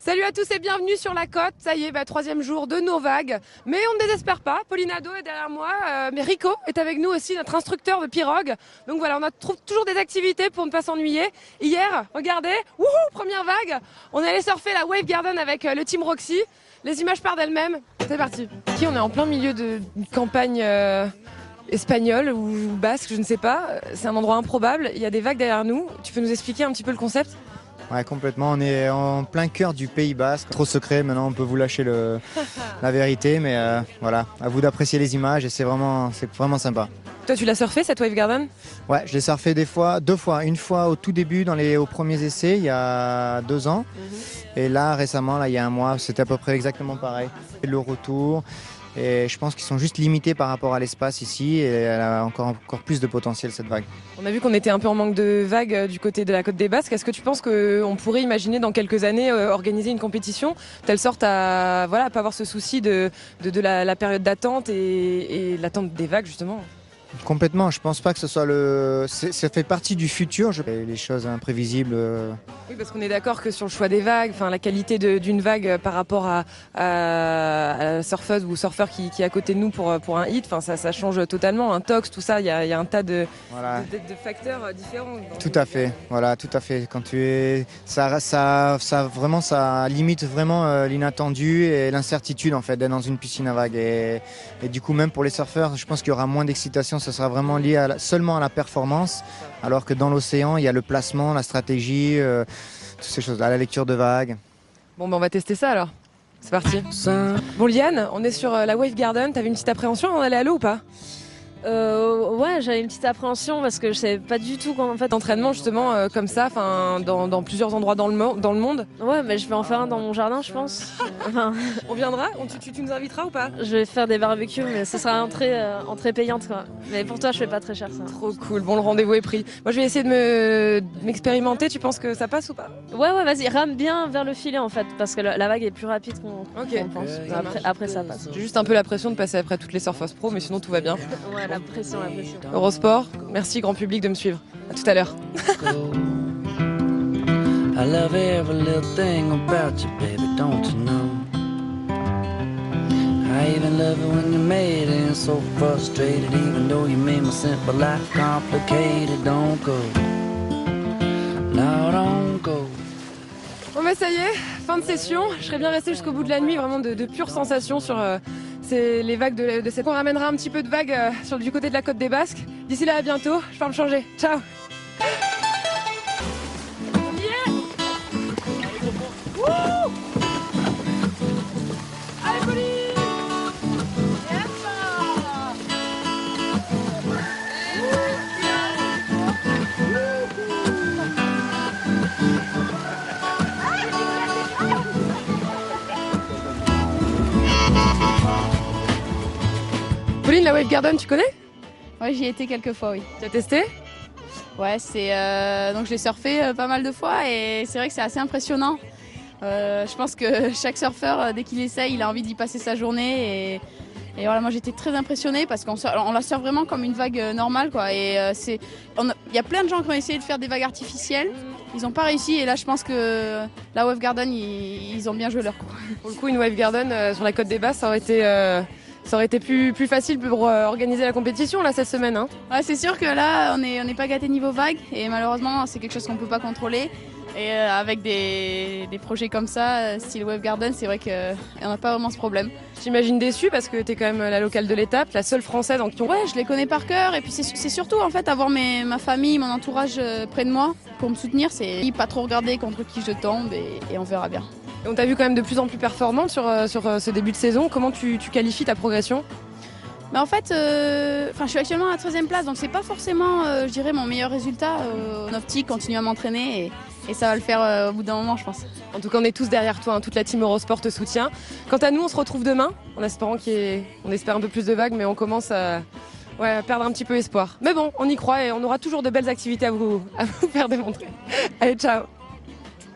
Salut à tous et bienvenue sur la côte. Ça y est, troisième jour de nos vagues. Mais on ne désespère pas. Pauline Ado est derrière moi. Mais Rico est avec nous aussi, notre instructeur de pirogue. Donc voilà, trouve toujours des activités pour ne pas s'ennuyer. Hier, regardez, wouhou, première vague. On est allé surfer la Wave Garden avec le Team Roxy. Les images parlent d'elles-mêmes. C'est parti. Ici, on est en plein milieu d'une campagne espagnole ou basque, je ne sais pas. C'est un endroit improbable. Il y a des vagues derrière nous. Tu peux nous expliquer un petit peu le concept ? Ouais, complètement. On est en plein cœur du Pays Basque. Trop secret, maintenant on peut vous lâcher la vérité, mais voilà, à vous d'apprécier les images et c'est vraiment sympa. Toi, tu l'as surfé cette Wave Garden ? Ouais, je l'ai surfé deux fois. Une fois au tout début, aux premiers essais, il y a 2 ans. Et là, récemment, il y a un mois, c'était à peu près exactement pareil. Et le retour. Et je pense qu'ils sont juste limités par rapport à l'espace ici et elle a encore plus de potentiel cette vague. On a vu qu'on était un peu en manque de vagues du côté de la côte des Basques. Est-ce que tu penses qu'on pourrait imaginer dans quelques années organiser une compétition telle sorte à pas avoir ce souci de la période d'attente et l'attente des vagues justement ? Complètement, je pense pas que ce soit ça fait partie du futur, les choses imprévisibles. Oui, parce qu'on est d'accord que sur le choix des vagues, la qualité d'une vague par rapport à la surfeuse ou surfeur qui est à côté de nous pour un hit, ça change totalement. Un tox, tout ça, il y a un tas de facteurs différents. Tout à fait, voilà, tout à fait. Quand ça limite vraiment l'inattendu et l'incertitude en fait d'être dans une piscine à vagues. Et du coup, même pour les surfeurs, je pense qu'il y aura moins d'excitation. Ce sera vraiment lié seulement à la performance, alors que dans l'océan, il y a le placement, la stratégie, toutes ces choses-là, la lecture de vagues. Bon, on va tester ça alors. C'est parti. Bon, Liane, on est sur la Wave Garden. T'avais une petite appréhension avant d'aller à l'eau ou pas ? Ouais, j'avais une petite appréhension parce que je savais pas du tout quand en fait. D'entraînement justement comme ça, dans plusieurs endroits dans le monde. Ouais, mais je vais en faire un dans mon jardin, je pense. On viendra. Tu nous inviteras ou pas ? Je vais faire des barbecues, mais ce sera entrée payante quoi. Mais pour toi, je fais pas très cher ça. Trop cool. Bon, le rendez-vous est pris. Moi, je vais essayer de m'expérimenter. Tu penses que ça passe ou pas ? Ouais, vas-y, rame bien vers le filet en fait, parce que la vague est plus rapide qu'on pense. Après, ça passe. J'ai juste un peu la pression de passer après toutes les surfeuses pro, mais sinon tout va bien. Ouais, la pression. Eurosport, merci grand public de me suivre. À tout à l'heure. I love every little thing about you, baby, don't you know? I even love it when you're mad and so frustrated, even though you made my simple life complicated. Don't go, no, don't go. Bon ça y est, fin de session. Je serais bien restée jusqu'au bout de la nuit, vraiment de pures sensations sur les vagues de cette. On ramènera un petit peu de vagues du côté de la côte des Basques. D'ici là, à bientôt. Je pars me changer. Ciao. Yeah. Wouh. Allez, Pauline. Pauline, la Wave Garden, tu connais ? Ouais, j'y ai été quelques fois, oui. Tu as testé ? Ouais, donc je l'ai surfé pas mal de fois et c'est vrai que c'est assez impressionnant. Je pense que chaque surfeur, dès qu'il essaye, il a envie d'y passer sa journée et voilà, moi j'étais très impressionnée parce qu'on la surfe vraiment comme une vague normale quoi. Et il y a plein de gens qui ont essayé de faire des vagues artificielles, ils n'ont pas réussi et là je pense que la Wave Garden ils ont bien joué leur coup. Pour le coup, une Wave Garden sur la côte des Basques, ça aurait été plus facile pour organiser la compétition là cette semaine. Hein. Ouais, c'est sûr que là on n'est pas gâté niveau vague et malheureusement c'est quelque chose qu'on ne peut pas contrôler. Et avec des projets comme ça, style Wave Garden, c'est vrai qu'on n'a pas vraiment ce problème. J'imagine déçue parce que tu es quand même la locale de l'étape, la seule française en qui on... Ouais, je les connais par cœur et puis c'est surtout en fait avoir ma famille, mon entourage près de moi pour me soutenir. C'est pas trop regarder contre qui je tombe et on verra bien. Et on t'a vu quand même de plus en plus performante sur ce début de saison. Comment tu qualifies ta progression ? Mais en fait, je suis actuellement à la 13e place, donc c'est pas forcément, je dirais, mon meilleur résultat. En optique, continue à m'entraîner et ça va le faire au bout d'un moment, je pense. En tout cas, on est tous derrière toi, hein, toute la team Eurosport te soutient. Quant à nous, on se retrouve demain, en espérant on espère un peu plus de vagues, mais on commence à perdre un petit peu espoir. Mais bon, on y croit et on aura toujours de belles activités à vous faire démontrer. Allez, ciao.